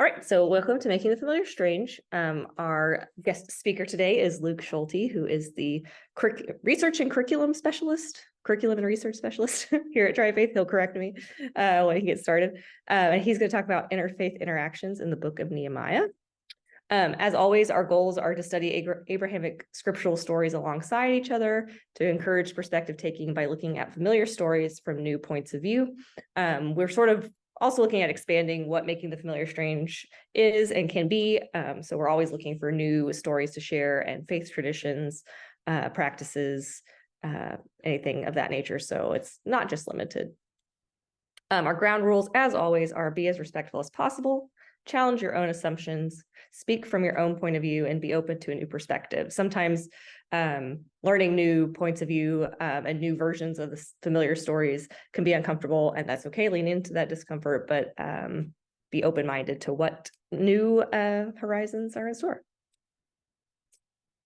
All right, so welcome to Making the Familiar Strange. Our guest speaker today is Luke Schulte, who is the research and curriculum and research specialist here at Interfaith. He'll correct me when he gets started. And he's going to talk about interfaith interactions in the book of Nehemiah. As always, our goals are to study Abrahamic scriptural stories alongside each other, to encourage perspective taking by looking at familiar stories from new points of view. We're sort of also looking at expanding what Making the Familiar Strange is and can be. So we're always looking for new stories to share and faith traditions, practices, anything of that nature. So it's not just limited. Our ground rules, as always, are be as respectful as possible, challenge your own assumptions, speak from your own point of view, and be open to a new perspective. Sometimes learning new points of view and new versions of the familiar stories can be uncomfortable, and that's okay. Lean into that discomfort, but be open-minded to what new horizons are in store.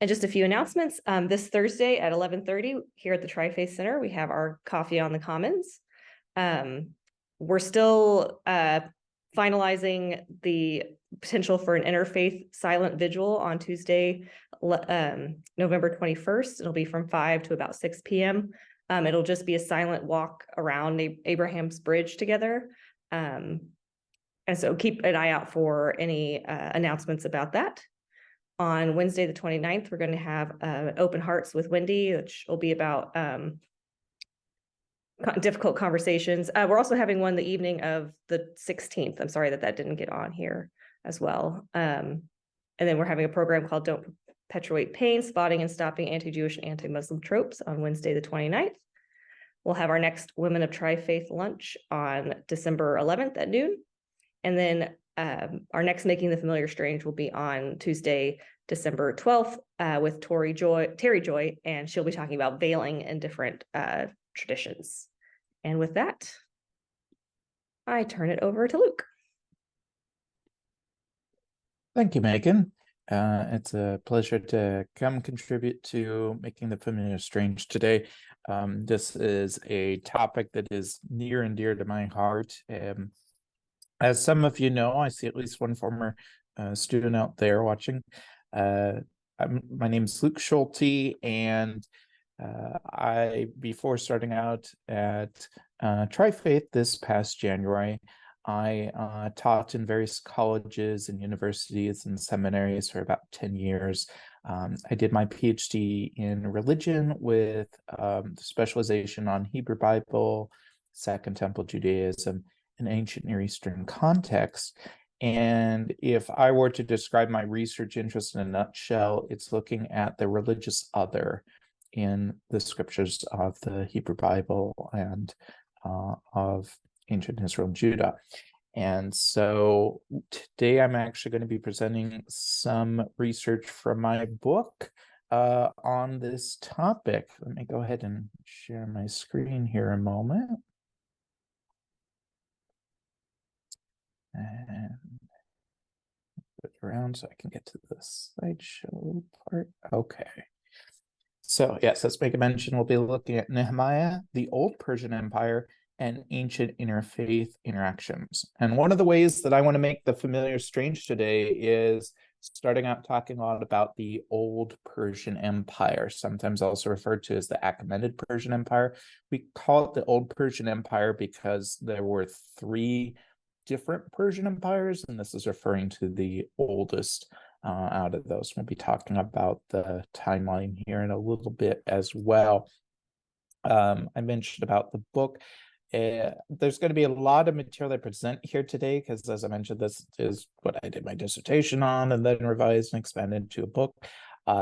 And just a few announcements. This Thursday at 11:30 here at the Interfaith Center, we have our Coffee on the Commons. We're still finalizing the potential for an interfaith silent vigil on Tuesday, November 21st. It'll be from 5 to about 6 p.m. It'll just be a silent walk around Abraham's bridge together. And so keep an eye out for any announcements about that. On Wednesday, the 29th, we're going to have Open Hearts with Wendy, which will be about difficult conversations. We're also having one the evening of the 16th. I'm sorry that didn't get on here as well. And then we're having a program called Don't Perpetuate Pain, Spotting and Stopping Anti-Jewish and Anti-Muslim Tropes on Wednesday, the 29th. We'll have our next Women of Tri-Faith lunch on December 11th at noon. And then our next Making the Familiar Strange will be on Tuesday, December 12th with Terry Joy, and she'll be talking about veiling and different traditions. And with that, I turn it over to Luke. Thank you, Megan. It's a pleasure to come contribute to Making the Familiar Strange today. This is a topic that is near and dear to my heart. As some of you know, I see at least one former student out there watching. My name is Luke Schulte, and before starting out at Interfaith this past January, I taught in various colleges and universities and seminaries for about 10 years. I did my PhD in religion with specialization on Hebrew Bible, Second Temple Judaism, and ancient Near Eastern context. And if I were to describe my research interest in a nutshell, it's looking at the religious other in the scriptures of the Hebrew Bible and of ancient Israel and Judah. And so today I'm actually going to be presenting some research from my book on this topic. Let me go ahead and share my screen here a moment. And put it around so I can get to the slideshow part. Okay. So yes, let's make a mention. We'll be looking at Nehemiah, the Old Persian Empire, and ancient interfaith interactions. And one of the ways that I want to make the familiar strange today is starting out talking a lot about the Old Persian Empire, sometimes also referred to as the Achaemenid Persian Empire. We call it the Old Persian Empire because there were 3 different Persian empires, and this is referring to the oldest out of those. We'll be talking about the timeline here in a little bit as well. I mentioned about the book. There's going to be a lot of material I present here today because, as I mentioned, this is what I did my dissertation on and then revised and expanded into a book.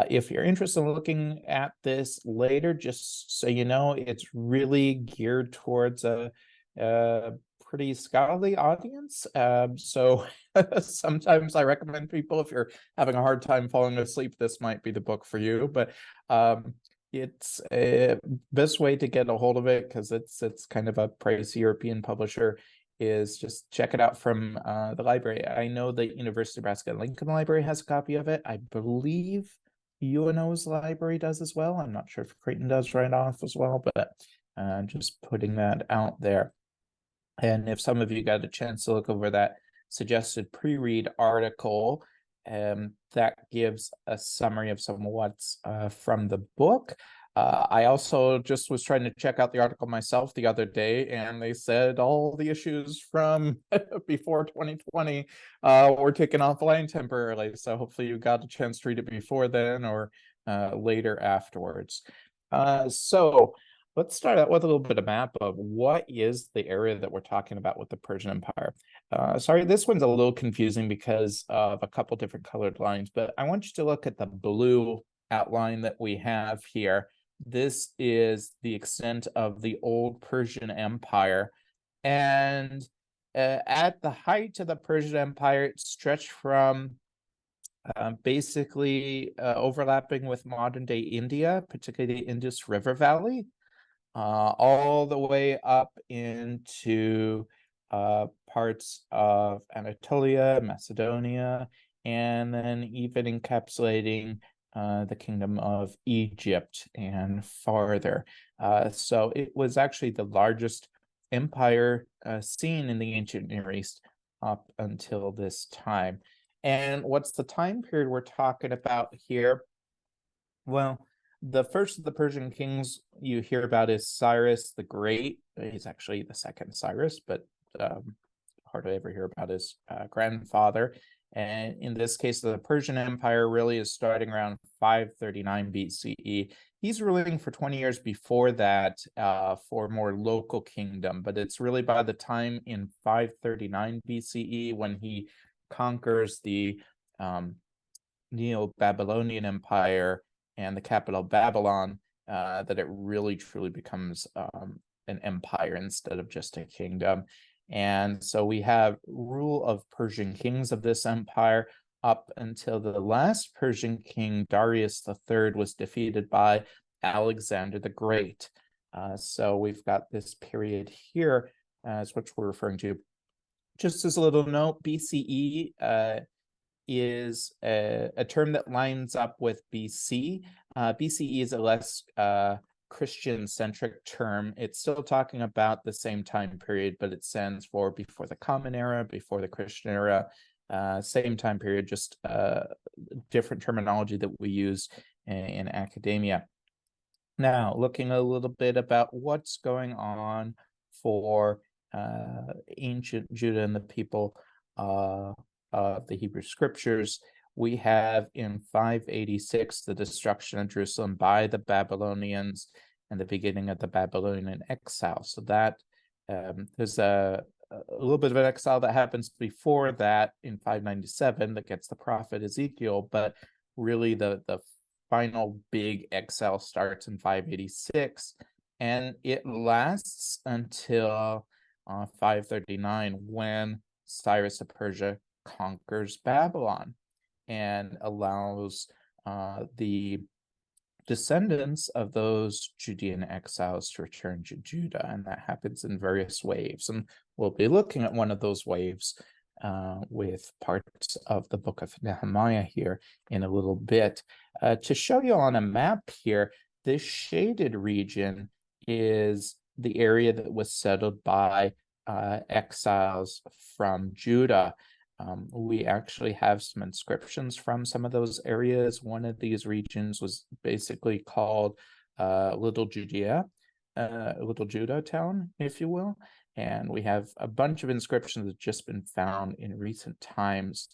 If you're interested in looking at this later, just so you know, it's really geared towards a pretty scholarly audience. So sometimes I recommend people, if you're having a hard time falling asleep, this might be the book for you. But it's a best way to get a hold of it, because it's kind of a pricey European publisher, is just check it out from the library. I know the University of Nebraska-Lincoln Library has a copy of it. I believe UNO's library does as well. I'm not sure if Creighton does right off as well, but just putting that out there. And if some of you got a chance to look over that suggested pre-read article that gives a summary of some of what's from the book. I also just was trying to check out the article myself the other day, and they said all the issues from before 2020 were taken offline temporarily. So hopefully you got a chance to read it before then or later afterwards. So let's start out with a little bit of map of what is the area that we're talking about with the Persian Empire. Sorry, this one's a little confusing because of a couple different colored lines, but I want you to look at the blue outline that we have here. This is the extent of the Old Persian Empire. And at the height of the Persian Empire, it stretched from basically overlapping with modern day India, particularly the Indus River Valley, all the way up into parts of Anatolia, Macedonia, and then even encapsulating the kingdom of Egypt and farther. So it was actually the largest empire seen in the ancient Near East up until this time. And what's the time period we're talking about here? Well, the first of the Persian kings you hear about is Cyrus the Great. He's actually the second Cyrus, but hard to ever hear about his grandfather. And in this case, the Persian Empire really is starting around 539 BCE. He's ruling for 20 years before that for more local kingdom, but it's really by the time in 539 BCE when he conquers the Neo-Babylonian Empire and the capital Babylon that it really truly becomes an empire instead of just a kingdom. And so we have rule of Persian kings of this empire up until the last Persian king, Darius III, was defeated by Alexander the Great. So we've got this period here as which we're referring to. Just as a little note, BCE is a term that lines up with BC. BCE is a less Christian-centric term. It's still talking about the same time period, but it stands for before the Common Era, before the Christian Era, same time period, just different terminology that we use in academia. Now, looking a little bit about what's going on for ancient Judah and the people of the Hebrew Scriptures, we have in 586 the destruction of Jerusalem by the Babylonians and the beginning of the Babylonian exile. So that there's a little bit of an exile that happens before that in 597 that gets the prophet Ezekiel, but really the final big exile starts in 586, and it lasts until 539 when Cyrus of Persia conquers Babylon and allows the descendants of those Judean exiles to return to Judah, and that happens in various waves. And we'll be looking at one of those waves with parts of the book of Nehemiah here in a little bit. To show you on a map here, this shaded region is the area that was settled by exiles from Judah. We actually have some inscriptions from some of those areas. One of these regions was basically called Little Judea, Little Judah town, if you will. And we have a bunch of inscriptions that have just been found in recent times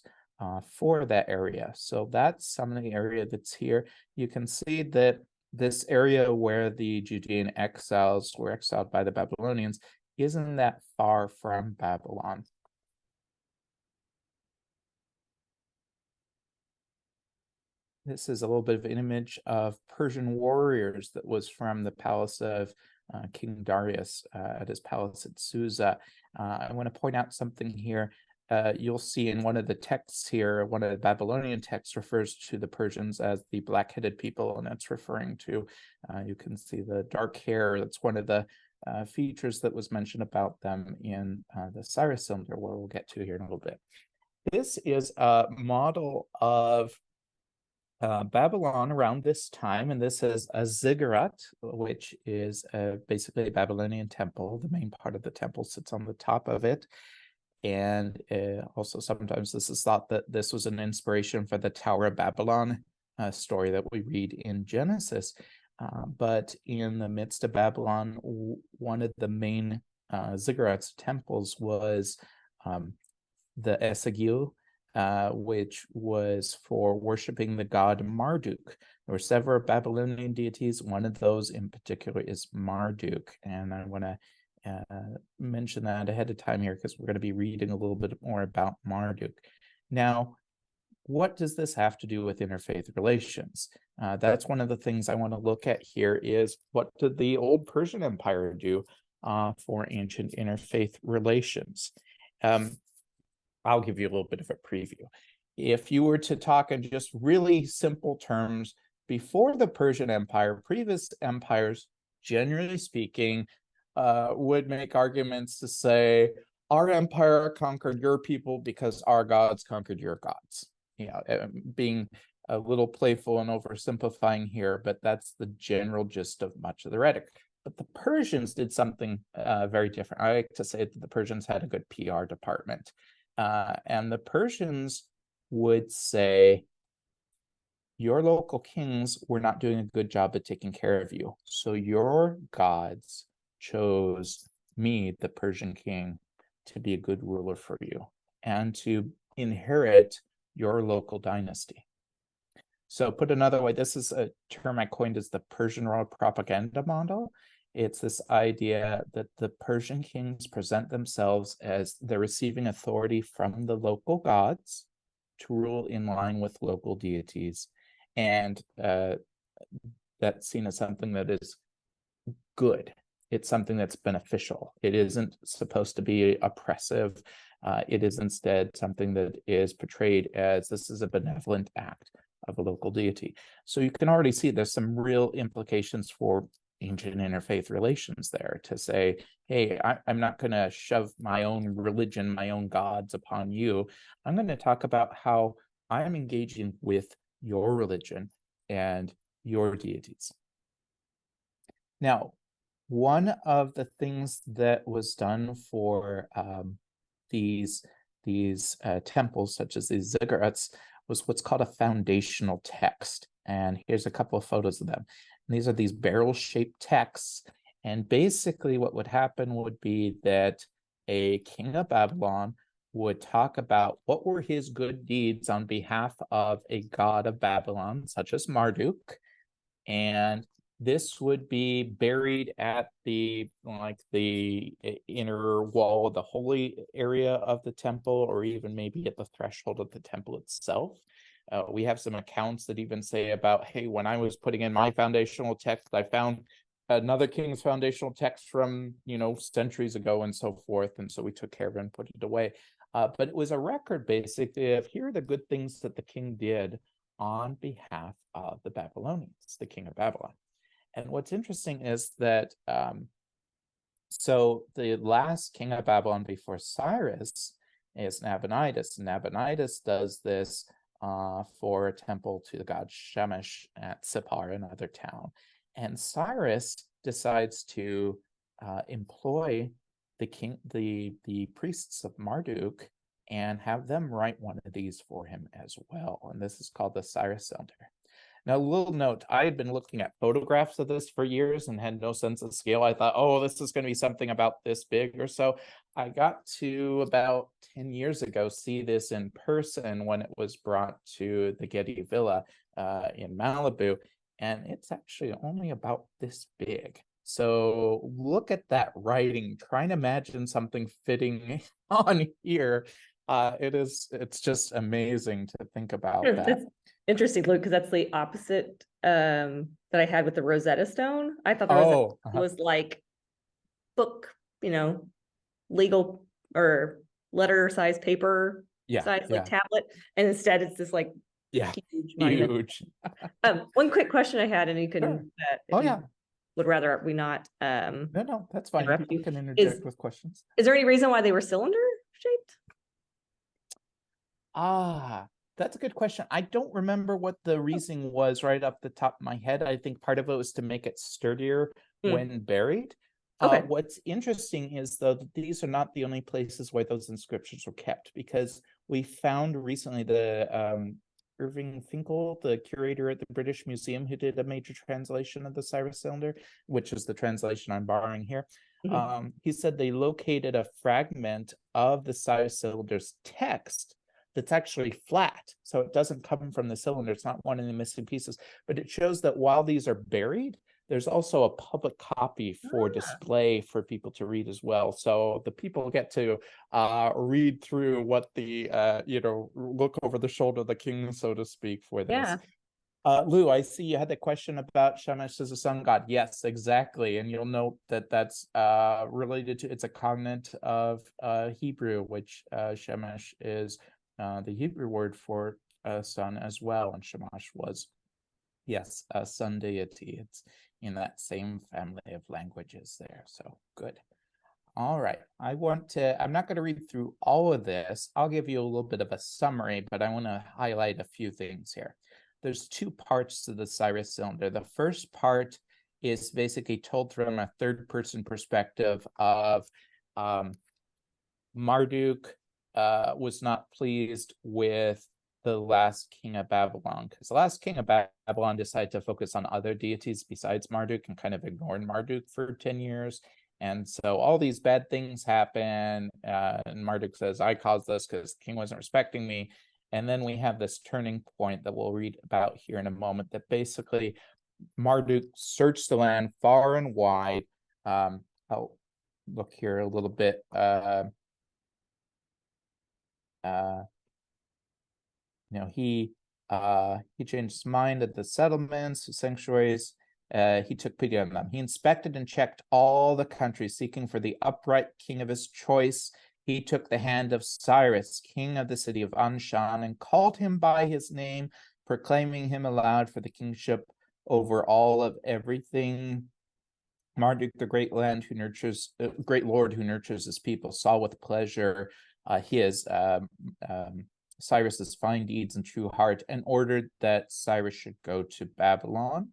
for that area. So that's some of the area that's here. You can see that this area where the Judean exiles were exiled by the Babylonians isn't that far from Babylon. This is a little bit of an image of Persian warriors that was from the palace of King Darius at his palace at Susa. I want to point out something here. You'll see in one of the texts here, one of the Babylonian texts refers to the Persians as the black-headed people, and that's referring to, you can see the dark hair. That's one of the features that was mentioned about them in the Cyrus cylinder, where we'll get to here in a little bit. This is a model of Babylon around this time, and this is a ziggurat, which is basically a Babylonian temple. The main part of the temple sits on the top of it. And also sometimes this is thought that this was an inspiration for the Tower of Babylon story that we read in Genesis. But in the midst of Babylon, one of the main ziggurats temples was the Esagil, which was for worshiping the god Marduk. There were several Babylonian deities. One of those in particular is Marduk. And I want to mention that ahead of time here because we're going to be reading a little bit more about Marduk. Now, what does this have to do with interfaith relations? That's one of the things I want to look at here is what did the Old Persian Empire do for ancient interfaith relations? I'll give you a little bit of a preview. If you were to talk in just really simple terms, before the Persian Empire, previous empires, generally speaking, would make arguments to say, our empire conquered your people because our gods conquered your gods. Being a little playful and oversimplifying here, but that's the general gist of much of the rhetoric. But the Persians did something very different. I like to say that the Persians had a good PR department. And the Persians would say, your local kings were not doing a good job at taking care of you. So your gods chose me, the Persian king, to be a good ruler for you and to inherit your local dynasty. So put another way, this is a term I coined as the Persian world propaganda model. It's this idea that the Persian kings present themselves as they're receiving authority from the local gods to rule in line with local deities. And that's seen as something that is good. It's something that's beneficial. It isn't supposed to be oppressive. It is instead something that is portrayed as this is a benevolent act of a local deity. So you can already see there's some real implications for ancient interfaith relations there to say, hey, I'm not going to shove my own religion, my own gods upon you. I'm going to talk about how I'm engaging with your religion and your deities. Now, one of the things that was done for these temples, such as these ziggurats, was what's called a foundational text. And here's a couple of photos of them. And these are these barrel-shaped texts. And basically what would happen would be that a king of Babylon would talk about what were his good deeds on behalf of a god of Babylon, such as Marduk. And this would be buried at the inner wall of the holy area of the temple, or even maybe at the threshold of the temple itself. We have some accounts that even say about, hey, when I was putting in my foundational text, I found another king's foundational text from, centuries ago and so forth. And so we took care of it and put it away. But it was a record, basically, of here are the good things that the king did on behalf of the Babylonians, the king of Babylon. And what's interesting is that, so the last king of Babylon before Cyrus is Nabonidus. Nabonidus does this for a temple to the god Shemesh at Sippar, another town. And Cyrus decides to employ the priests of Marduk and have them write one of these for him as well. And this is called the Cyrus Cylinder. Now, a little note, I had been looking at photographs of this for years and had no sense of scale. I thought, oh, this is going to be something about this big or so. I got to about 10 years ago see this in person when it was brought to the Getty Villa in Malibu, and it's actually only about this big. So look at that writing, try and imagine something fitting on here. It's just amazing to think about that. That's interesting, Luke, because that's the opposite that I had with the Rosetta Stone. I thought the Rosetta was like book, legal or letter size paper size, like tablet. And instead it's this like huge monument. One quick question I had, and you can would rather we not no, that's fine. You can interject with questions. Is there any reason why they were cylinder shaped? That's a good question. I don't remember what the reasoning was right off the top of my head. I think part of it was to make it sturdier when buried. Okay. What's interesting is, though, that these are not the only places where those inscriptions were kept, because we found recently the Irving Finkel, the curator at the British Museum, who did a major translation of the Cyrus Cylinder, which is the translation I'm borrowing here. He said they located a fragment of the Cyrus Cylinder's text that's actually flat. So it doesn't come from the cylinder. It's not one of the missing pieces, but it shows that while these are buried, there's also a public copy for display for people to read as well. So the people get to read through what the, look over the shoulder of the king, so to speak, for this. Yeah. Lou, I see you had the question about Shamash as a sun god. Yes, exactly. And you'll note that that's related to, it's a cognate of Hebrew, which Shamash is the Hebrew word for sun as well. And Shamash was, yes, a sun deity. It's in that same family of languages there. So good. All right. I'm not going to read through all of this. I'll give you a little bit of a summary, but I want to highlight a few things here. There's two parts to the Cyrus Cylinder. The first part is basically told from a third-person perspective of Marduk was not pleased with the last king of Babylon, because the last king of Babylon decided to focus on other deities besides Marduk and kind of ignored Marduk for 10 years. And so all these bad things happen, and Marduk says, I caused this because the king wasn't respecting me. And then we have this turning point that we'll read about here in a moment, that basically Marduk searched the land far and wide. I'll look here a little bit. He changed his mind at the settlements, sanctuaries. He took pity on them. He inspected and checked all the countries, seeking for the upright king of his choice. He took the hand of Cyrus, king of the city of Anshan, and called him by his name, proclaiming him aloud for the kingship over all of everything. Marduk, the great Lord who nurtures his people, saw with pleasure his Cyrus's fine deeds and true heart, and ordered that Cyrus should go to Babylon.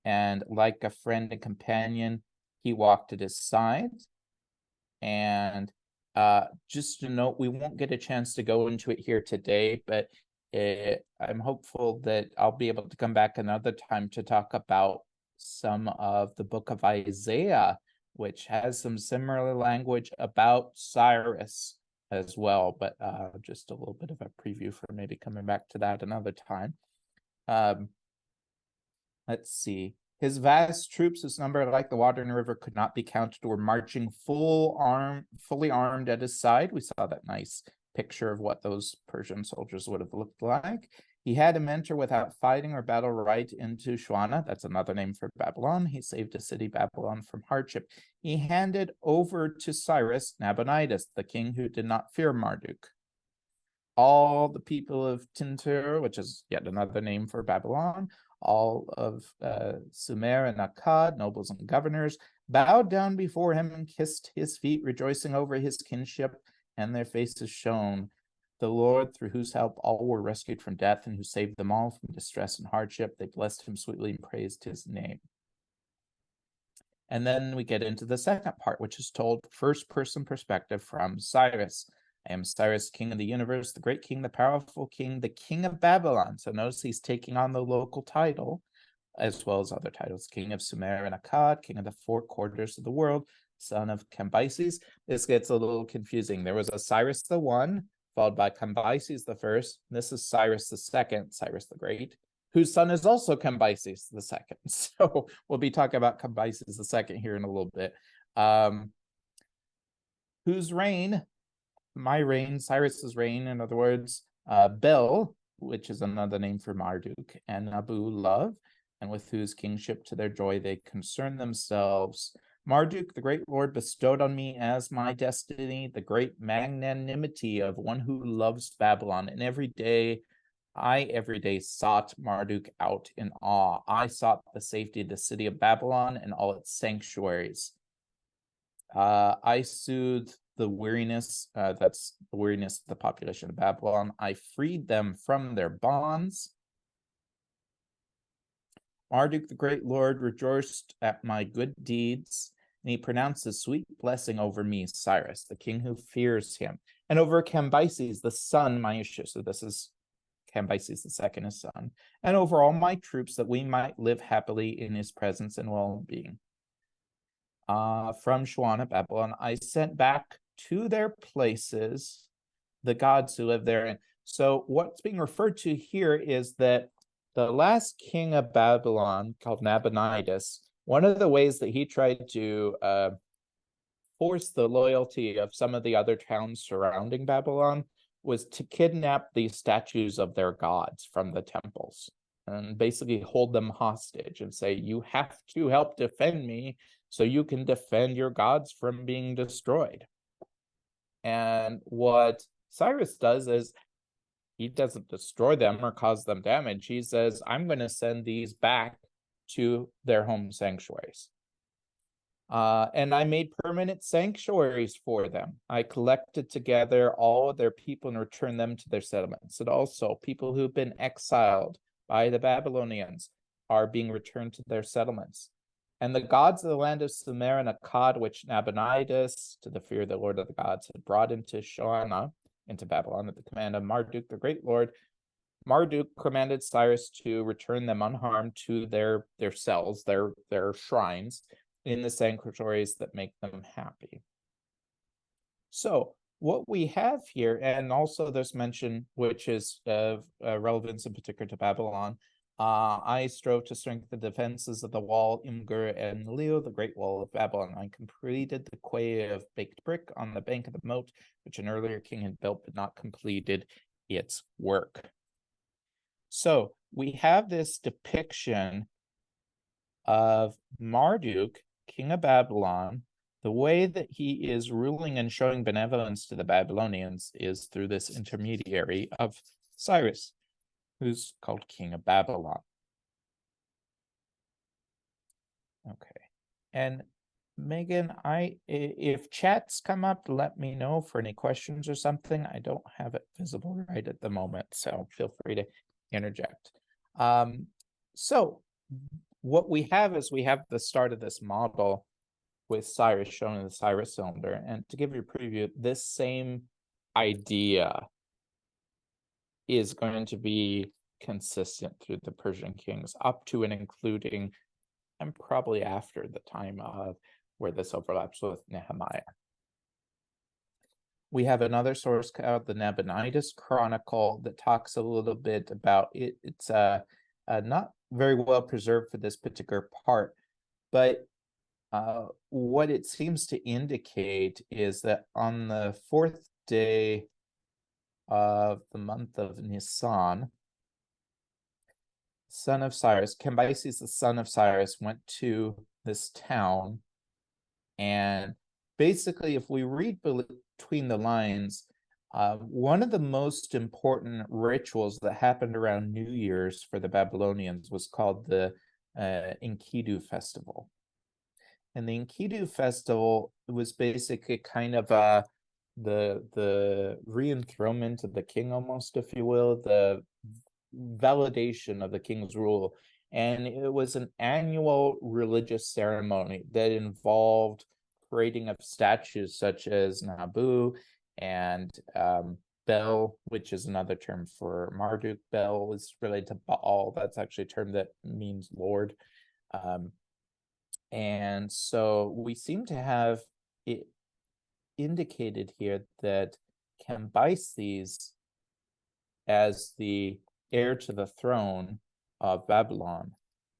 And like a friend and companion, he walked at his side. And just to note, we won't get a chance to go into it here today, but I'm hopeful that I'll be able to come back another time to talk about some of the book of Isaiah, which has some similar language about Cyrus as well, but just a little bit of a preview for maybe coming back to that another time. Let's see. His vast troops, whose number like the water in the river could not be counted, were marching fully armed at his side. We saw that nice picture of what those Persian soldiers would have looked like. He had him enter without fighting or battle right into Shuana. That's another name for Babylon. He saved a city, Babylon, from hardship. He handed over to Cyrus Nabonidus, the king who did not fear Marduk. All the people of Tintur, which is yet another name for Babylon, all of Sumer and Akkad, nobles and governors, bowed down before him and kissed his feet, rejoicing over his kinship, and their faces shone. The Lord, through whose help all were rescued from death, and who saved them all from distress and hardship, they blessed him sweetly and praised his name. And then we get into the second part, which is told first-person perspective from Cyrus. I am Cyrus, king of the universe, the great king, the powerful king, the king of Babylon. So notice he's taking on the local title, as well as other titles. King of Sumer and Akkad, king of the four quarters of the world, son of Cambyses. This gets a little confusing. There was a Cyrus the One, followed by Cambyses the First. This is Cyrus the Second, Cyrus the Great, whose son is also Cambyses the Second. So we'll be talking about Cambyses the Second here in a little bit. Whose reign, my reign, Cyrus's reign, in other words, Bel, which is another name for Marduk, and Nabu love, and with whose kingship to their joy they concern themselves. Marduk, the great Lord, bestowed on me as my destiny the great magnanimity of one who loves Babylon, and every day sought Marduk out in awe. I sought the safety of the city of Babylon and all its sanctuaries. I soothed the weariness, that's the weariness of the population of Babylon. I freed them from their bonds. Marduk, the great Lord, rejoiced at my good deeds, and he pronounces sweet blessing over me, Cyrus, the king who fears him, and over Cambyses, the son, Maesha. So this is Cambyses the second, his son, and over all my troops, that we might live happily in his presence and well-being. From Shuana, Babylon, I sent back to their places the gods who live there. And so what's being referred to here is that the last king of Babylon, called Nabonidus, one of the ways that he tried to force the loyalty of some of the other towns surrounding Babylon was to kidnap these statues of their gods from the temples and basically hold them hostage and say, you have to help defend me so you can defend your gods from being destroyed. And what Cyrus does is he doesn't destroy them or cause them damage. He says, I'm going to send these back to their home sanctuaries. And I made permanent sanctuaries for them. I collected together all of their people and returned them to their settlements. And also, people who've been exiled by the Babylonians are being returned to their settlements. And the gods of the land of Sumer and Akkad, which Nabonidus, to the fear of the Lord of the gods, had brought into Shoana, into Babylon, at the command of Marduk, the great lord, Marduk commanded Cyrus to return them unharmed to their cells, their shrines, in the sanctuaries that make them happy. So what we have here, and also this mention, which is of relevance in particular to Babylon, I strove to strengthen the defenses of the wall, Imgur and Leo, the great wall of Babylon. I completed the quay of baked brick on the bank of the moat, which an earlier king had built but not completed its work. So we have this depiction of Marduk, king of Babylon. The way that he is ruling and showing benevolence to the Babylonians is through this intermediary of Cyrus, who's called king of Babylon. Okay. And Megan, if chats come up, let me know for any questions or something. I don't have it visible right at the moment, so feel free to interject. So what we have is we have the start of this model with Cyrus shown in the Cyrus cylinder. And to give you a preview, this same idea is going to be consistent through the Persian kings up to and including, and probably after the time of where this overlaps with Nehemiah. We have another source called the Nabonidus Chronicle that talks a little bit about it. It's not very well preserved for this particular part, but what it seems to indicate is that on the 4th day of the month of Nisan, son of Cyrus, Cambyses, the son of Cyrus, went to this town. And basically, if we read between the lines, one of the most important rituals that happened around New Year's for the Babylonians was called the Enkidu festival. And the Enkidu festival was basically kind of the re-enthronement of the king, almost, if you will, the validation of the king's rule. And it was an annual religious ceremony that involved creating of statues such as Nabu and Bel, which is another term for Marduk. Bel is related to Baal. That's actually a term that means Lord. And so we seem to have it indicated here that Cambyses, as the heir to the throne of Babylon,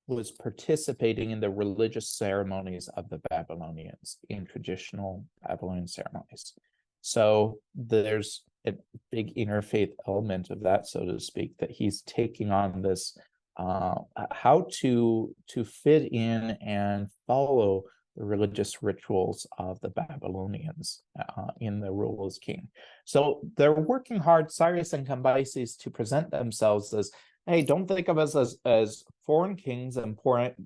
was participating in the religious ceremonies of the Babylonians, in traditional Babylonian ceremonies. So there's a big interfaith element of that, so to speak, that he's taking on this how to fit in and follow the religious rituals of the Babylonians in the role as king. So they're working hard, Cyrus and Cambyses, to present themselves as, hey, don't think of us as foreign kings and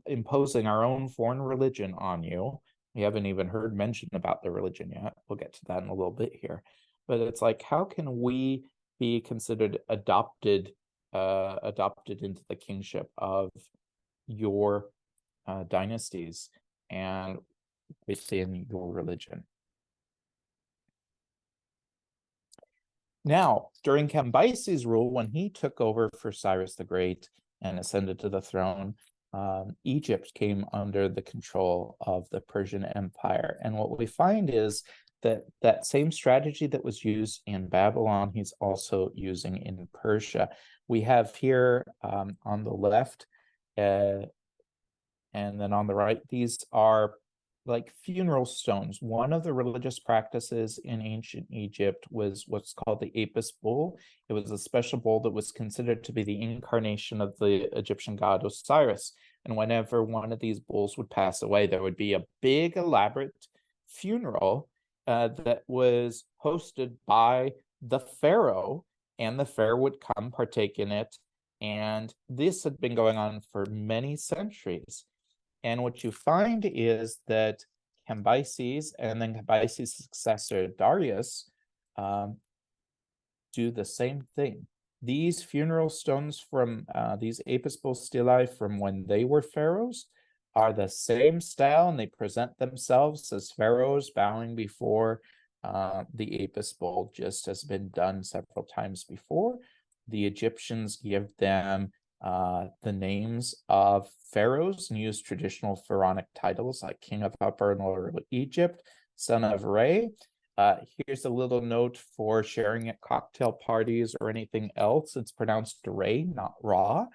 imposing our own foreign religion on you. We haven't even heard mention about the religion yet. We'll get to that in a little bit here. But it's like, how can we be considered adopted into the kingship of your dynasties? And within your religion. Now, during Cambyses' rule, when he took over for Cyrus the Great and ascended to the throne, Egypt came under the control of the Persian Empire. And what we find is that that same strategy that was used in Babylon, he's also using in Persia. We have here on the left, and then on the right, these are like funeral stones. One of the religious practices in ancient Egypt was what's called the Apis bull. It was a special bull that was considered to be the incarnation of the Egyptian god Osiris. And whenever one of these bulls would pass away, there would be a big, elaborate funeral that was hosted by the pharaoh, and the pharaoh would come partake in it. And this had been going on for many centuries. And what you find is that Cambyses and then Cambyses' successor Darius do the same thing. These funeral stones from these Apis bull stelae from when they were pharaohs are the same style, and they present themselves as pharaohs bowing before the Apis bull, just as been done several times before. The Egyptians give them the names of pharaohs and use traditional pharaonic titles like King of Upper and Lower Egypt, Son of Re. Here's a little note for sharing at cocktail parties or anything else. It's pronounced Re, not Ra.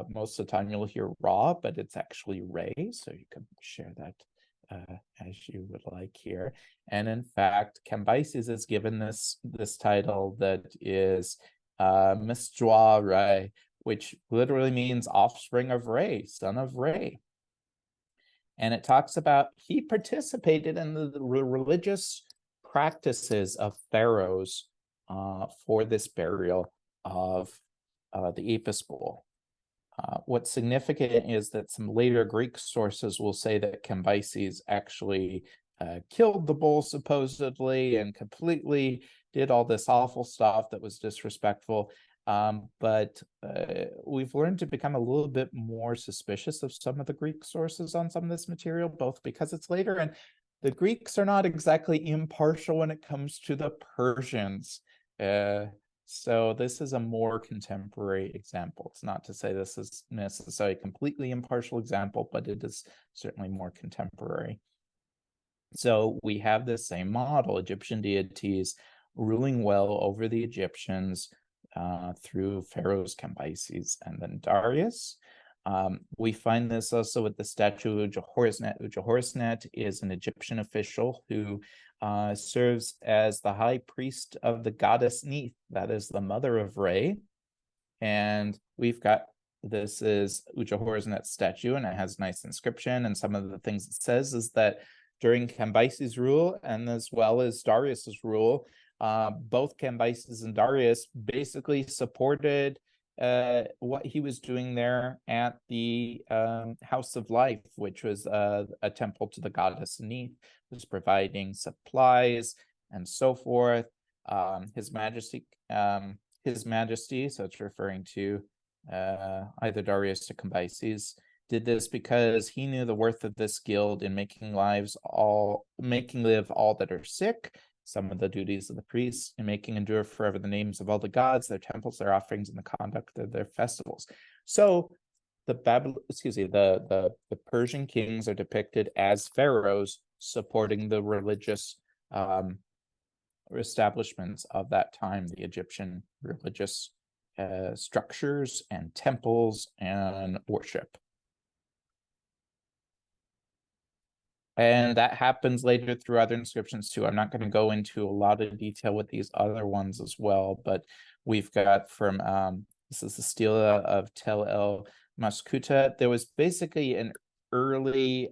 Most of the time you'll hear Ra, but it's actually Re, so you can share that as you would like here. And in fact, Cambyses is given this title that is Misdwa Re, which literally means offspring of Re, son of Re. And it talks about he participated in the religious practices of pharaohs for this burial of the Apis bull. What's significant is that some later Greek sources will say that Cambyses actually killed the bull supposedly and completely did all this awful stuff that was disrespectful. But we've learned to become a little bit more suspicious of some of the Greek sources on some of this material, both because it's later, and the Greeks are not exactly impartial when it comes to the Persians. So this is a more contemporary example. It's not to say this is necessarily a completely impartial example, but it is certainly more contemporary. So we have the same model, Egyptian deities ruling well over the Egyptians through pharaohs Cambyses and then Darius. We find this also with the statue of Ujahorsnet. Ujahorsnet is an Egyptian official who serves as the high priest of the goddess Neith, that is the mother of Re. And we've got, this is Ujahorsnet's statue, and it has a nice inscription. And some of the things it says is that during Cambyses' rule, and as well as Darius's rule, both Cambyses and Darius basically supported what he was doing there at the House of Life, which was a temple to the goddess Neith, was providing supplies and so forth. His Majesty, so it's referring to either Darius or Cambyses, did this because he knew the worth of this guild in making live all that are sick, some of the duties of the priests, and making endure forever the names of all the gods, their temples, their offerings, and the conduct of their festivals. So the Persian kings are depicted as pharaohs supporting the religious establishments of that time, the Egyptian religious structures and temples and worship. And that happens later through other inscriptions too. I'm not going to go into a lot of detail with these other ones as well, but we've got from, this is the stela of Tel El Maskuta. There was basically an early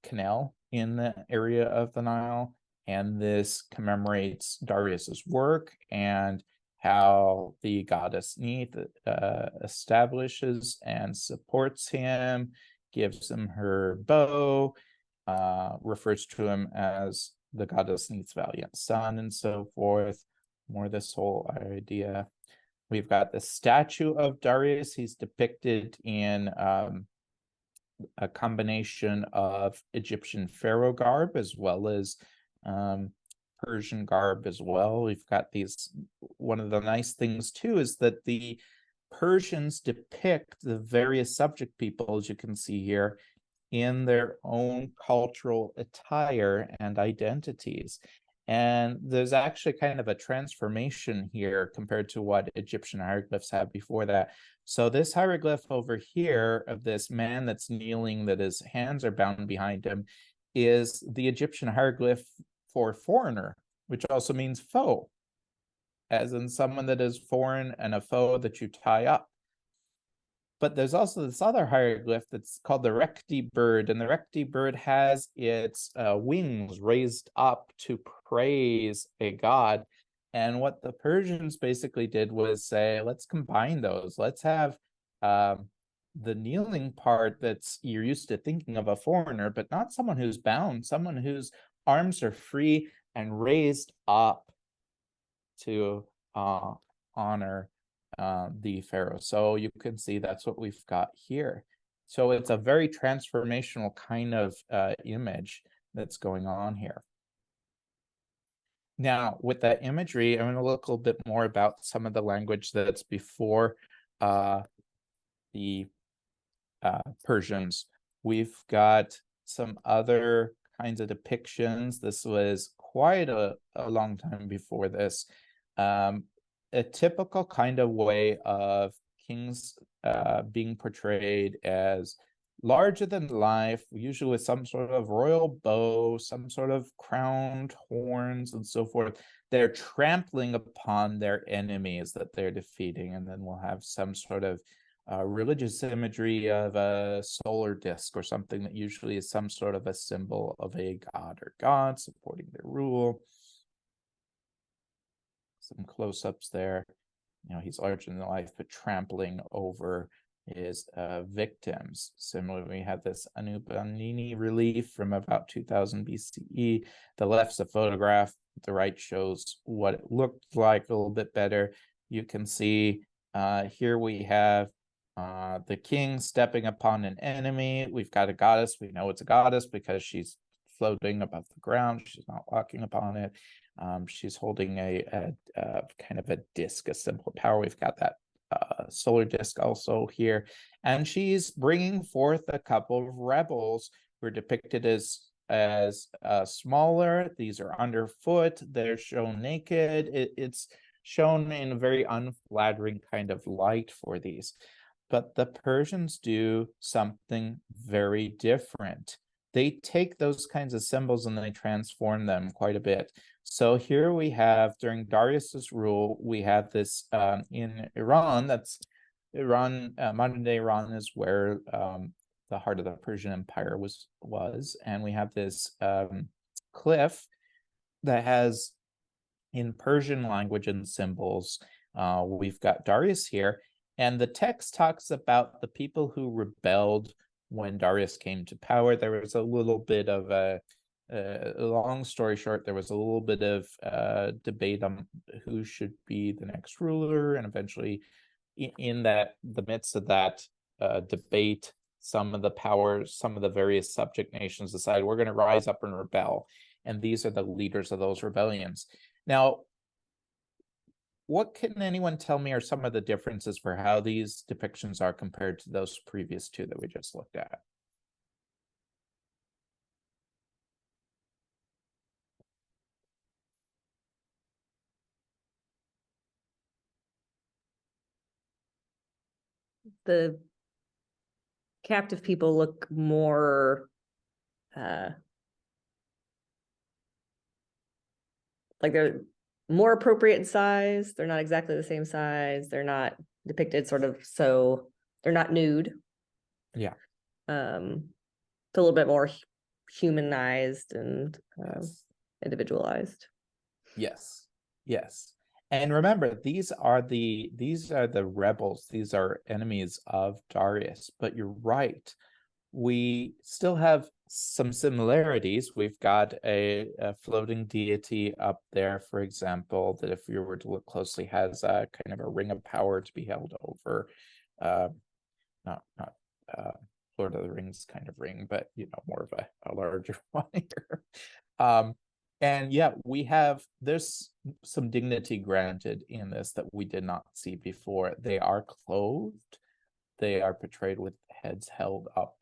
canal in the area of the Nile, and this commemorates Darius's work and how the goddess Neith establishes and supports him, gives him her bow, refers to him as the goddess Neith's valiant son, and so forth. More this whole idea. We've got the statue of Darius. He's depicted in a combination of Egyptian pharaoh garb as well as Persian garb as well. We've got these. One of the nice things too is that the Persians depict the various subject people, as you can see here, in their own cultural attire and identities. And there's actually kind of a transformation here compared to what Egyptian hieroglyphs had before that. So this hieroglyph over here of this man that's kneeling, that his hands are bound behind him, is the Egyptian hieroglyph for foreigner, which also means foe, as in someone that is foreign and a foe that you tie up. But there's also this other hieroglyph that's called the Rekti bird, and the Rekti bird has its wings raised up to praise a god. And what the Persians basically did was say, let's combine those. Let's have the kneeling part that's you're used to thinking of a foreigner, but not someone who's bound, someone whose arms are free and raised up to honor the pharaoh. So you can see that's what we've got here. So it's a very transformational kind of image that's going on here. Now, with that imagery, I'm going to look a little bit more about some of the language that's before the Persians. We've got some other kinds of depictions. This was quite a long time before this. A typical kind of way of kings being portrayed as larger than life, usually with some sort of royal bow, some sort of crowned horns, and so forth. They're trampling upon their enemies that they're defeating, and then we'll have some sort of religious imagery of a solar disk or something that usually is some sort of a symbol of a god or god supporting their rule. Some close-ups there. He's larger than life, but trampling over his victims. Similarly, we have this Anubanini relief from about 2000 BCE. The left's a photograph. The right shows what it looked like a little bit better. You can see here we have the king stepping upon an enemy. We've got a goddess. We know it's a goddess because she's floating above the ground. She's not walking upon it. She's holding a kind of a disc, a symbol of power. We've got that solar disc also here. And she's bringing forth a couple of rebels who are depicted as smaller. These are underfoot. They're shown naked. It's shown in a very unflattering kind of light for these. But the Persians do something very different. They take those kinds of symbols and they transform them quite a bit. So here we have, during Darius's rule, we have this in Iran. That's Iran, modern day Iran is where the heart of the Persian Empire was. And we have this cliff that has, in Persian language and symbols, we've got Darius here. And the text talks about the people who rebelled when Darius came to power. There was a little bit of a long story short, there was a little bit of debate on who should be the next ruler, and eventually in the midst of that debate, some of the various subject nations decided we're going to rise up and rebel, and these are the leaders of those rebellions. Now, what can anyone tell me are some of the differences for how these depictions are compared to those previous two that we just looked at? The captive people look more like they're more appropriate in size. They're not exactly the same size. They're not depicted so they're not nude. Yeah. It's a little bit more humanized and individualized. Yes. And remember, these are the rebels. These are enemies of Darius. But you're right. we still have some similarities. We've got a floating deity up there, for example, that if you were to look closely has a kind of a ring of power to be held over, not Lord of the Rings kind of ring, but more of a larger one here. And yeah, there's some dignity granted in this that we did not see before. They are clothed. They are portrayed with heads held up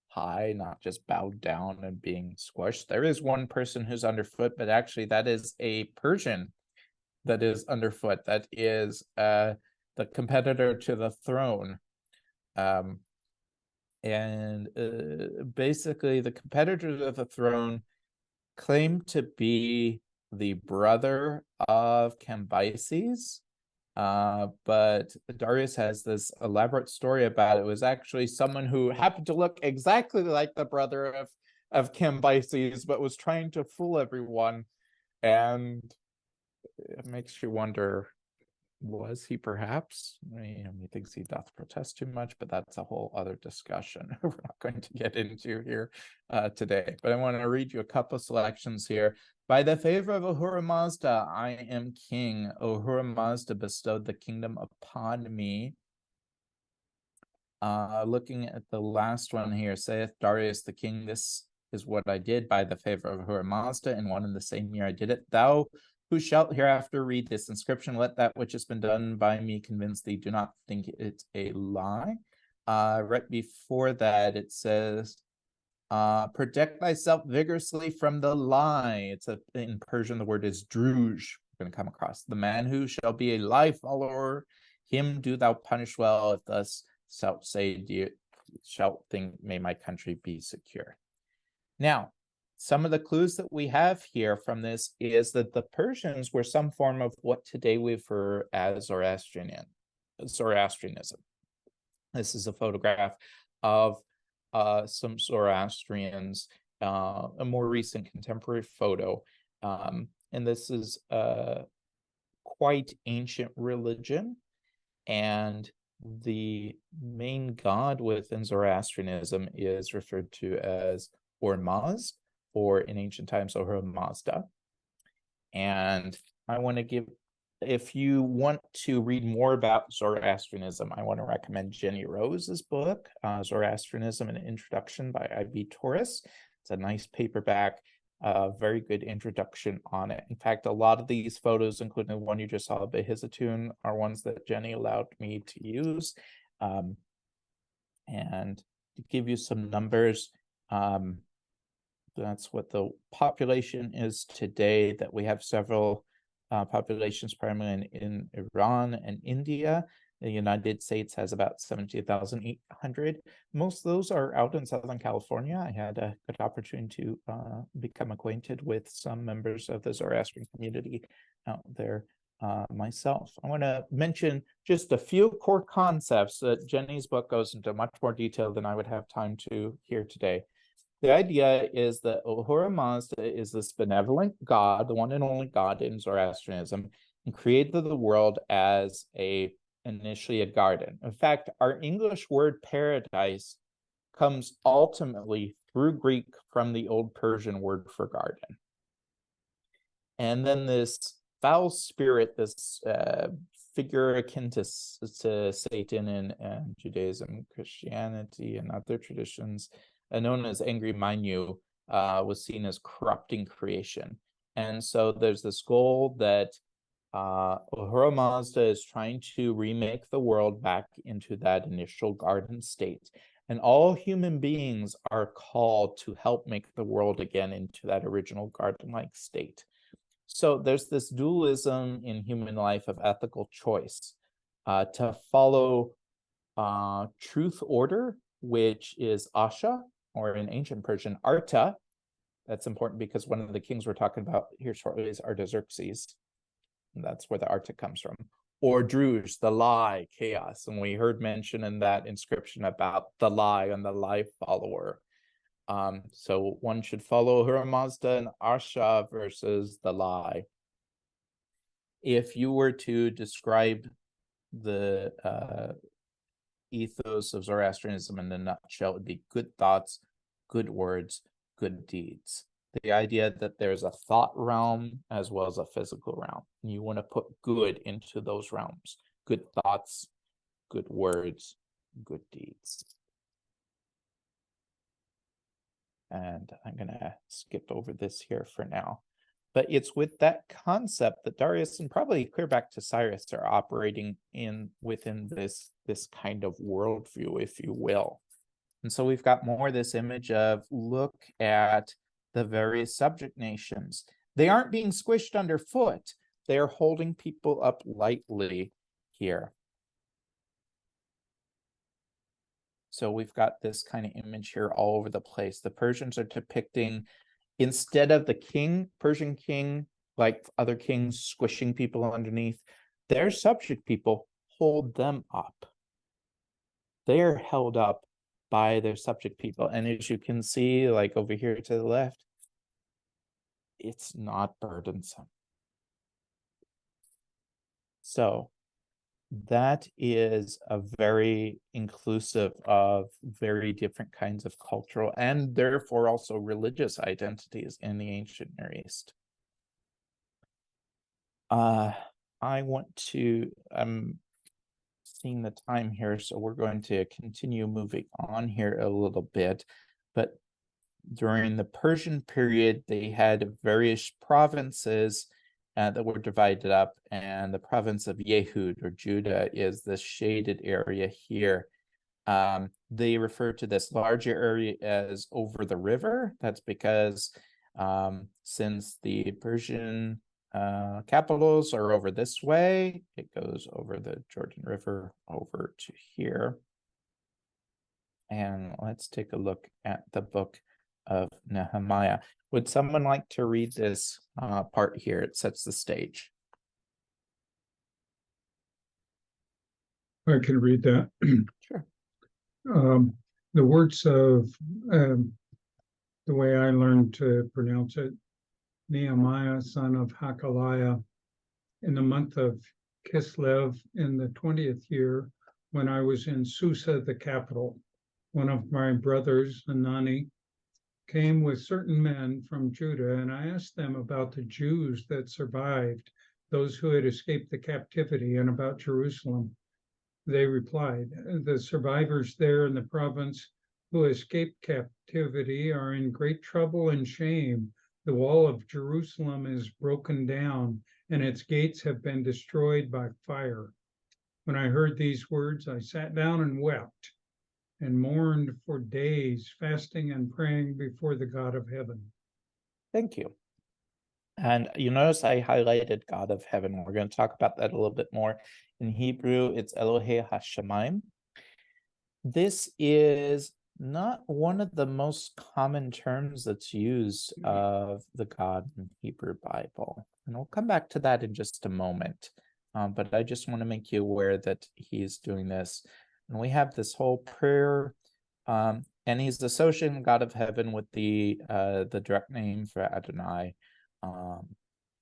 high, not just bowed down and being squished. There is one person who's underfoot, but actually that is a Persian that is underfoot. That is the competitor to the throne. Basically the competitor to the throne claimed to be the brother of Cambyses. But Darius has this elaborate story about it. It was actually someone who happened to look exactly like the brother of Cambyses, but was trying to fool everyone. And it makes you wonder, was he perhaps? He thinks he doth protest too much, but that's a whole other discussion we're not going to get into here today. But I want to read you a couple of selections here. By the favor of Ahura Mazda, I am king. Ahura Mazda bestowed the kingdom upon me. Looking at the last one here, saith Darius the king, this is what I did by the favor of Ahura Mazda, and one in the same year I did it. Thou who shalt hereafter read this inscription, let that which has been done by me convince thee. Do not think it a lie. Right before that, it says, protect thyself vigorously from the lie. In Persian, the word is druj. We're going to come across. The man who shall be a lie follower, him do thou punish well, if thus shalt say, shalt think, may my country be secure. Now, some of the clues that we have here from this is that the Persians were some form of what today we refer as Zoroastrianism. This is a photograph of some Zoroastrians, a more recent contemporary photo. And this is a quite ancient religion. And the main god within Zoroastrianism is referred to as Ormazd, or in ancient times, Ahura Mazda. And I want to give, if you want to read more about Zoroastrianism, I want to recommend Jenny Rose's book, Zoroastrianism, an Introduction by I.B. Torres. It's a nice paperback, very good introduction on it. In fact, a lot of these photos, including the one you just saw, Behizatun, are ones that Jenny allowed me to use. And to give you some numbers, that's what the population is today, that we have several populations primarily in Iran and India. The United States has about 17,800. Most of those are out in Southern California. I had a good opportunity to become acquainted with some members of the Zoroastrian community out there myself. I want to mention just a few core concepts that Jenny's book goes into much more detail than I would have time to here today. The idea is that Ahura Mazda is this benevolent god, the one and only god in Zoroastrianism, and created the world as initially a garden. In fact, our English word paradise comes ultimately through Greek from the Old Persian word for garden. And then this foul spirit, this figure akin to Satan in Judaism, Christianity, and other traditions, known as Angry Manu, was seen as corrupting creation. And so there's this goal that Ahura Mazda is trying to remake the world back into that initial garden state. And all human beings are called to help make the world again into that original garden-like state. So there's this dualism in human life of ethical choice to follow truth order, which is Asha, or in ancient Persian, Arta. That's important because one of the kings we're talking about here shortly is Artaxerxes. And that's where the Arta comes from. Or Druj, the lie, chaos. And we heard mention in that inscription about the lie and the lie follower. So one should follow Ahura Mazda and Asha versus the lie. If you were to describe the ethos of Zoroastrianism in a nutshell would be good thoughts, good words, good deeds. The idea that there's a thought realm as well as a physical realm. And you want to put good into those realms. Good thoughts, good words, good deeds. And I'm going to skip over this here for now. But it's with that concept that Darius and probably clear back to Cyrus are operating within this kind of worldview, if you will. And so we've got more this image of look at the various subject nations. They aren't being squished underfoot. They're holding people up lightly here. So we've got this kind of image here all over the place. The Persians are depicting, instead of the king, Persian king, like other kings squishing people underneath, their subject people hold them up. They are held up by their subject people. And as you can see, like over here to the left, it's not burdensome. So that is a very inclusive of very different kinds of cultural and therefore also religious identities in the ancient Near East. I'm seeing the time here, so we're going to continue moving on here a little bit. But during the Persian period, they had various provinces that were divided up, and the province of Yehud or Judah is this shaded area here. They refer to this larger area as over the river. That's because since the Persian capitals are over this way, it goes over the Jordan River over to here. And let's take a look at the book of Nehemiah. Would someone like to read this part here? It sets the stage. I can read that. Sure. The words of the way I learned to pronounce it, Nehemiah, son of Hakaliah, in the month of Kislev in the 20th year, when I was in Susa, the capital, one of my brothers, Hanani, came with certain men from Judah, and I asked them about the Jews that survived, those who had escaped the captivity, and about Jerusalem. They replied, the survivors there in the province who escaped captivity are in great trouble and shame. The wall of Jerusalem is broken down, and its gates have been destroyed by fire. When I heard these words, I sat down and wept and mourned for days, fasting and praying before the God of heaven. Thank you. And you notice I highlighted God of heaven. We're going to talk about that a little bit more. In Hebrew, it's Elohei HaShamayim. This is not one of the most common terms that's used of the God in Hebrew Bible. And we'll come back to that in just a moment. But I just want to make you aware that he's doing this. And we have this whole prayer, and he's associating God of heaven with the direct name for Adonai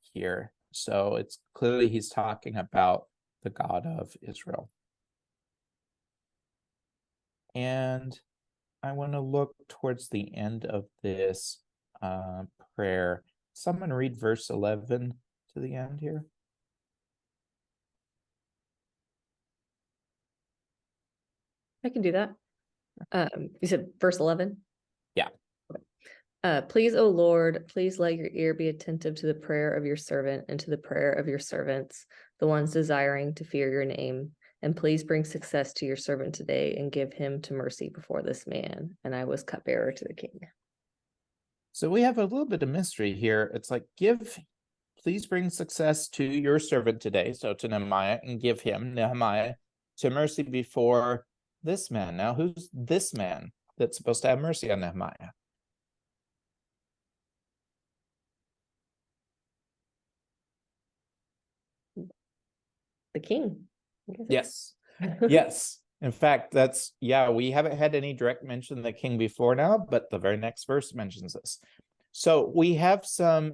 here. So it's clearly he's talking about the God of Israel. And I want to look towards the end of this prayer. Someone read verse 11 to the end here. I can do that. You said verse 11? Yeah. Please, O Lord, please let your ear be attentive to the prayer of your servant and to the prayer of your servants, the ones desiring to fear your name. And please bring success to your servant today and give him to mercy before this man. And I was cupbearer to the king. So we have a little bit of mystery here. It's like, please bring success to your servant today. So to Nehemiah, and give him, Nehemiah, to mercy before this man. Now, who's this man that's supposed to have mercy on Nehemiah? The king. Yes. Yes. In fact, we haven't had any direct mention of the king before now, but the very next verse mentions this. So we have some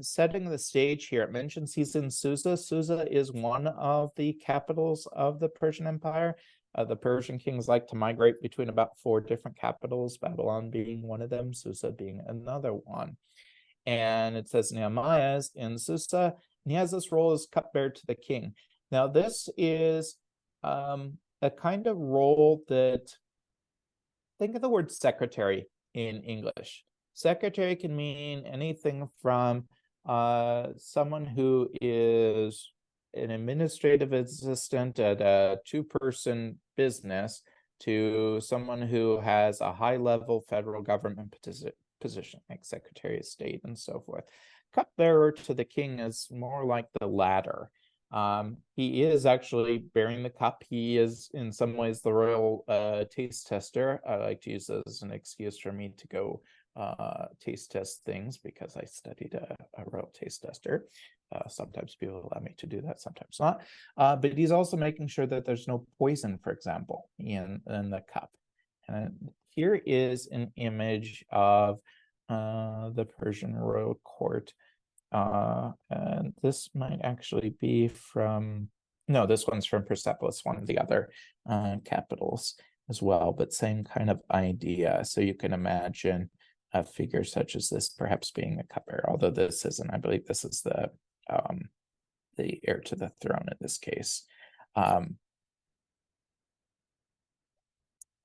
setting the stage here. It mentions he's in Susa. Susa is one of the capitals of the Persian Empire. The Persian kings like to migrate between about 4 different capitals, Babylon being one of them, Susa being another one. And it says Nehemiah is in Susa, and he has this role as cupbearer to the king. Now, this is a kind of role that, think of the word secretary in English. Secretary can mean anything from someone who is an administrative assistant at a 2-person business to someone who has a high-level federal government position, like Secretary of State and so forth. Cupbearer to the king is more like the latter. He is actually bearing the cup. He is in some ways the royal taste tester. I like to use this as an excuse for me to go taste test things because I studied a royal taste tester. Sometimes people allow me to do that, sometimes not. But he's also making sure that there's no poison, for example, in the cup. And here is an image of the Persian royal court. And this might actually be from, no, this one's from Persepolis, one of the other capitals as well, but same kind of idea. So you can imagine a figure such as this perhaps being the cupbearer, although this isn't. I believe this is the heir to the throne in this case.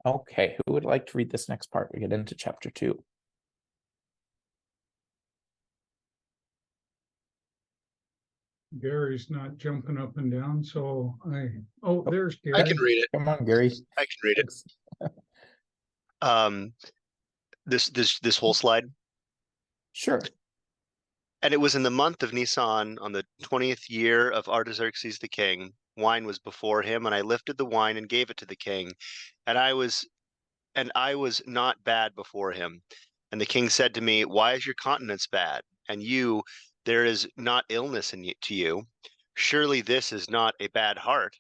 Okay, who would like to read this next part? We get into chapter 2. Gary's not jumping up and down, so there's Gary. I can read it. Come on, Gary. I can read it. This whole slide. Sure. And it was in the month of Nisan, on the 20th year of Artaxerxes the king. Wine was before him, and I lifted the wine and gave it to the king. And I was not bad before him. And the king said to me, "Why is your countenance bad? And you, there is not illness to you. Surely this is not a bad heart."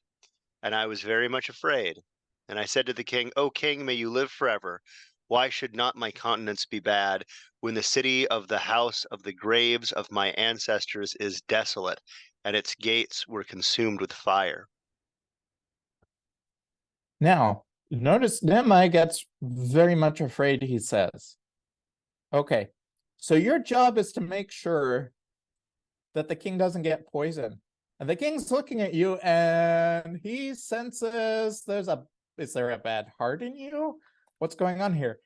And I was very much afraid. And I said to the king, "O king, may you live forever. Why should not my countenance be bad when the city of the house of the graves of my ancestors is desolate, and its gates were consumed with fire?" Now, notice Nehemiah gets very much afraid, he says. Okay, so your job is to make sure that the king doesn't get poisoned. And the king's looking at you and he senses is there a bad heart in you? What's going on here?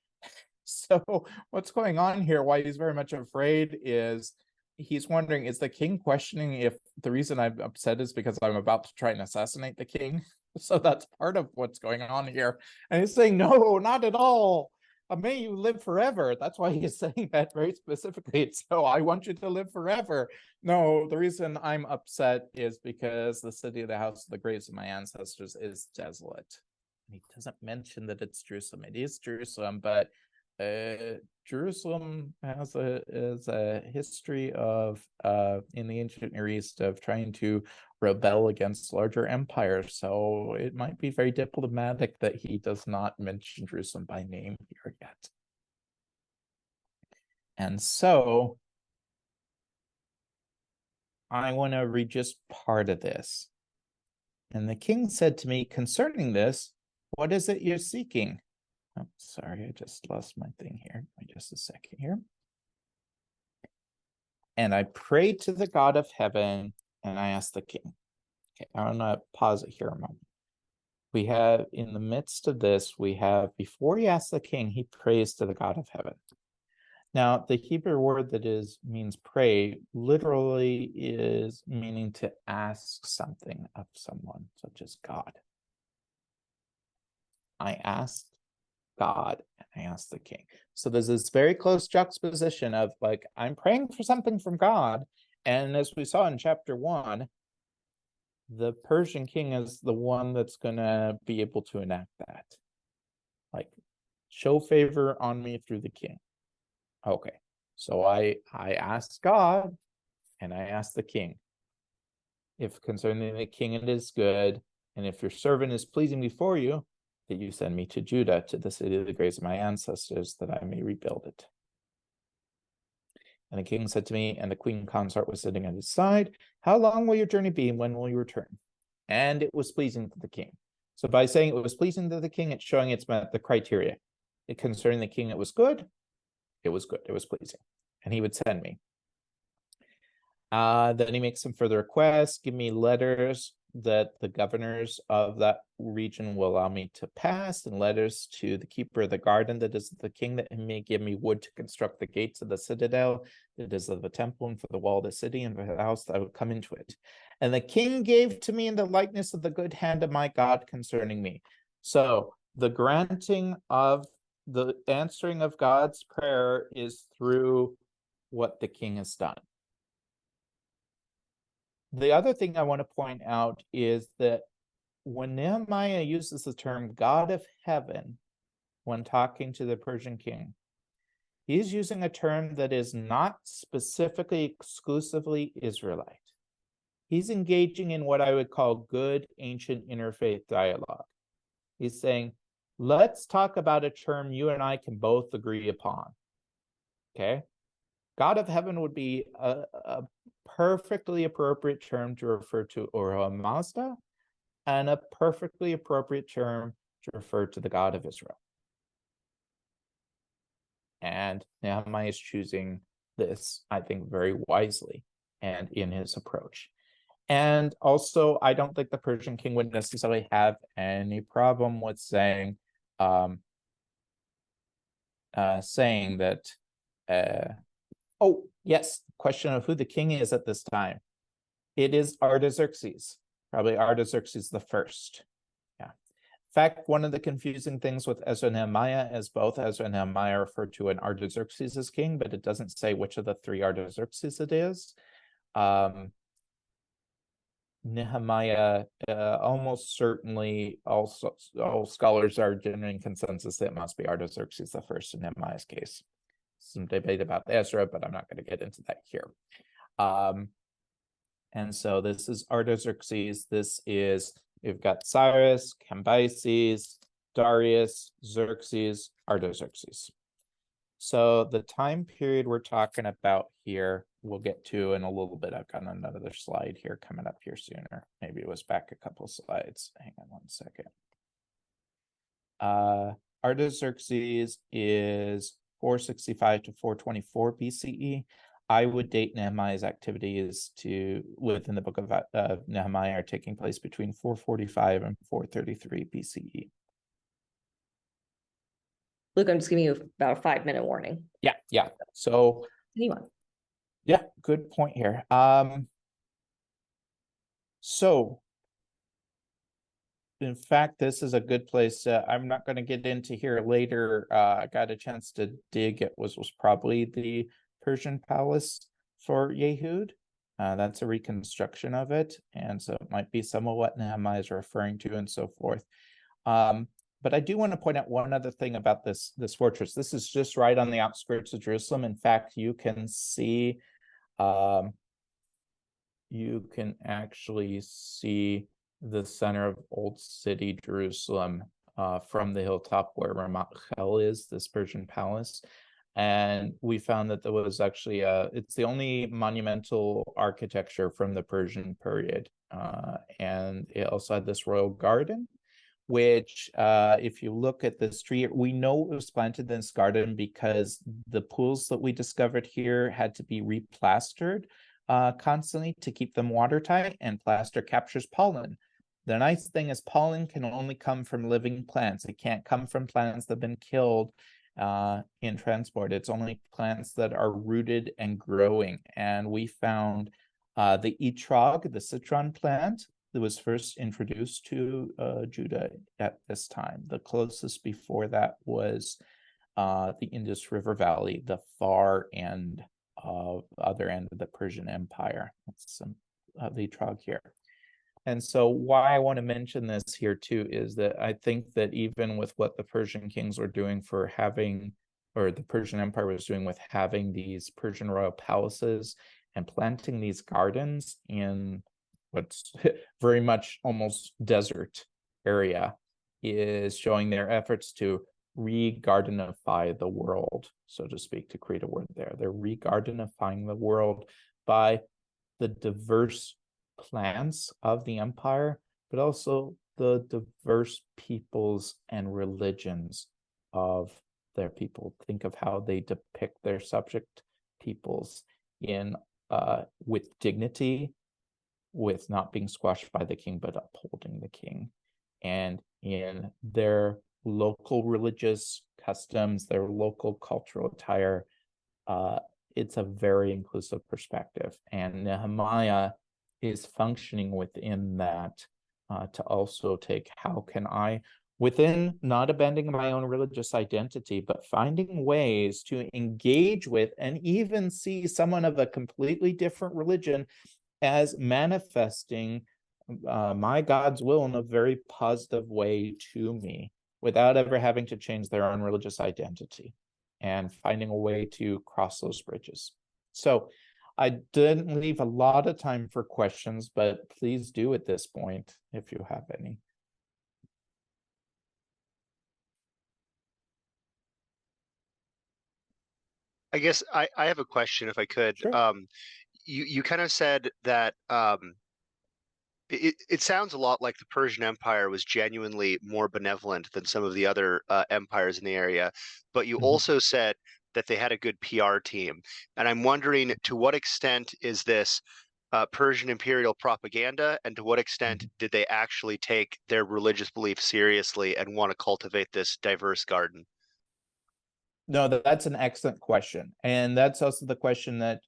So what's going on here, why he's very much afraid, is he's wondering, is the king questioning if the reason I'm upset is because I'm about to try and assassinate the king? So that's part of what's going on here. And he's saying, no, not at all. May you live forever. That's why he's saying that very specifically. So I want you to live forever. No, the reason I'm upset is because the city of the house of the graves of my ancestors is desolate. He doesn't mention that it's Jerusalem. It is Jerusalem, but Jerusalem has a history of in the ancient Near East of trying to rebel against larger empires. So it might be very diplomatic that he does not mention Jerusalem by name here yet. And so I want to read just part of this. And the king said to me, "Concerning this, what is it you're seeking?" Oh, sorry, I just lost my thing here. Wait just a second here. And I prayed to the God of heaven, and I asked the king. Okay, I want to pause it here a moment. We have, in the midst of this, before he asks the king, he prays to the God of heaven. Now, the Hebrew word that means pray literally is meaning to ask something of someone, such as God. I asked God, and I asked the king. So there's this very close juxtaposition of, like, I'm praying for something from God, and as we saw in chapter 1, the Persian king is the one that's going to be able to enact that. Like, show favor on me through the king. Okay, so I asked God, and I asked the king. If concerning the king it is good, and if your servant is pleasing before you, that you send me to Judah, to the city of the graves of my ancestors, that I may rebuild it. And the king said to me, and the queen consort was sitting at his side, "How long will your journey be, and when will you return?" And it was pleasing to the king. So by saying it was pleasing to the king, it's showing it's met the criteria. Concerning the king, it was good. It was good. It was pleasing. And he would send me. Then he makes some further requests. Give me letters that the governors of that region will allow me to pass, and letters to the keeper of the garden that is the king, that he may give me wood to construct the gates of the citadel that is of the temple, and for the wall of the city, and for the house that I would come into it. And the king gave to me in the likeness of the good hand of my God concerning me. So the granting of the answering of God's prayer is through what the king has done. The other thing I want to point out is that when Nehemiah uses the term God of heaven when talking to the Persian king, he's using a term that is not specifically exclusively Israelite. He's engaging in what I would call good ancient interfaith dialogue. He's saying, let's talk about a term you and I can both agree upon. Okay? God of heaven would be a perfectly appropriate term to refer to Ora Mazda, and a perfectly appropriate term to refer to the God of Israel. And Nehemiah is choosing this, I think, very wisely and in his approach. And also, I don't think the Persian king would necessarily have any problem with saying that oh, yes, question of who the king is at this time. It is Artaxerxes, probably Artaxerxes the first. Yeah. In fact, one of the confusing things with Ezra and Nehemiah is both Ezra and Nehemiah refer to an Artaxerxes as king, but it doesn't say which of the three Artaxerxes it is. Nehemiah, almost certainly, all scholars are generally in consensus that it must be Artaxerxes the first in Nehemiah's case. Some debate about Ezra, but I'm not going to get into that here. And so this is Artaxerxes. This is, you've got Cyrus, Cambyses, Darius, Xerxes, Artaxerxes. So the time period we're talking about here, we'll get to in a little bit. I've got another slide here coming up here sooner. Maybe it was back a couple slides. Hang on one second. Artaxerxes is 465 to 424 BCE. I would date Nehemiah's activities to within the book of Nehemiah are taking place between 445 and 433 BCE. Luke, I'm just giving you about a 5-minute warning. Yeah. So Anyone? yeah, good point here. So in fact, this is a good place. I'm not going to get into here later. I got a chance to dig. It was probably the Persian palace for Yehud. That's a reconstruction of it. And so it might be some of what Nehemiah is referring to and so forth. But I do want to point out one other thing about this fortress. This is just right on the outskirts of Jerusalem. In fact, you can see, you can actually see the center of Old City, Jerusalem, from the hilltop where Ramat Chel is, this Persian palace. And we found that there was actually it's the only monumental architecture from the Persian period. And it also had this royal garden, which if you look at this tree, we know it was planted in this garden because the pools that we discovered here had to be replastered constantly to keep them watertight, and plaster captures pollen. The nice thing is pollen can only come from living plants. It can't come from plants that have been killed in transport. It's only plants that are rooted and growing. And we found the etrog, the citron plant, that was first introduced to Judah at this time. The closest before that was the Indus River Valley, the far end of other end of the Persian Empire. That's some the etrog here. And so why I want to mention this here too is that I think that even with what the Persian kings were doing for having, or the Persian Empire was doing with having these Persian royal palaces and planting these gardens in what's very much almost desert area, is showing their efforts to re-gardenify the world, so to speak, to create a word there. They're re-gardenifying the world by the diverse plants of the empire, but also the diverse peoples and religions of their people. Think of how they depict their subject peoples in with dignity, with not being squashed by the king, but upholding the king, and in their local religious customs, their local cultural attire. It's a very inclusive perspective, and Nehemiah is functioning within that to also take, how can I, within not abandoning my own religious identity, but finding ways to engage with and even see someone of a completely different religion as manifesting my God's will in a very positive way to me, without ever having to change their own religious identity, and finding a way to cross those bridges. So I didn't leave a lot of time for questions, but please do at this point if you have any. I guess I have a question if I could. Sure. You kind of said that it sounds a lot like the Persian Empire was genuinely more benevolent than some of the other empires in the area, but you also said that they had a good PR team. And I'm wondering, to what extent is this Persian imperial propaganda, and to what extent did they actually take their religious beliefs seriously and want to cultivate this diverse garden? No, that's an excellent question. And that's also the question that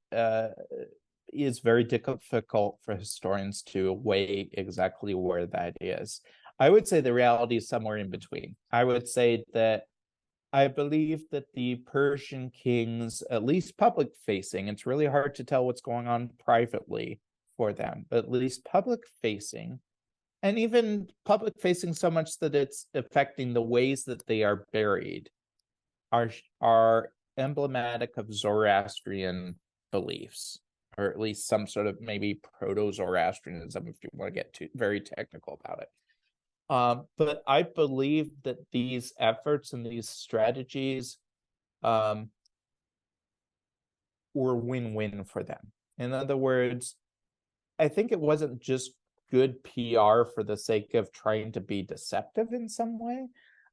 is very difficult for historians to weigh exactly where that is. I would say the reality is somewhere in between. I would say that I believe that the Persian kings, at least public facing, it's really hard to tell what's going on privately for them, but at least public facing, and even public facing so much that it's affecting the ways that they are buried, are emblematic of Zoroastrian beliefs, or at least some sort of maybe proto-Zoroastrianism, if you want to get too very technical about it. But I believe that these efforts and these strategies were win-win for them. In other words, I think it wasn't just good PR for the sake of trying to be deceptive in some way,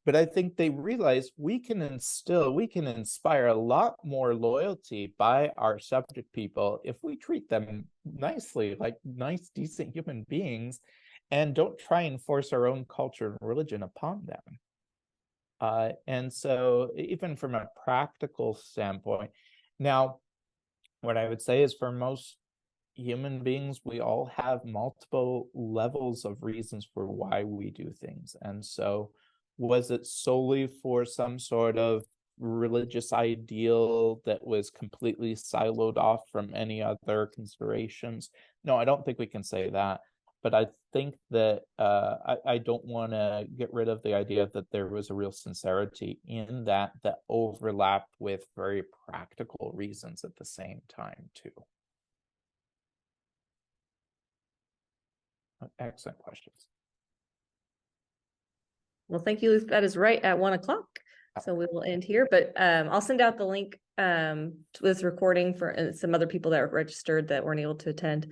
but I think they realized we can inspire a lot more loyalty by our subject people if we treat them nicely, like nice, decent human beings, and don't try and force our own culture and religion upon them. And so even from a practical standpoint, now, what I would say is for most human beings, we all have multiple levels of reasons for why we do things. And so was it solely for some sort of religious ideal that was completely siloed off from any other considerations? No, I don't think we can say that. But I think that I don't want to get rid of the idea that there was a real sincerity in that overlapped with very practical reasons at the same time, too. Excellent questions. Well, thank you, Luke. That is right at 1 o'clock. So we will end here, but I'll send out the link to this recording for some other people that are registered that weren't able to attend.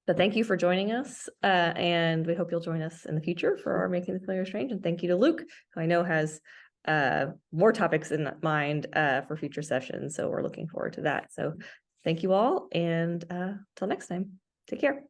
But thank you for joining us, and we hope you'll join us in the future for our Making the Familiar Strange. And thank you to Luke, who I know has more topics in mind for future sessions. So we're looking forward to that. So thank you all, and till next time, take care.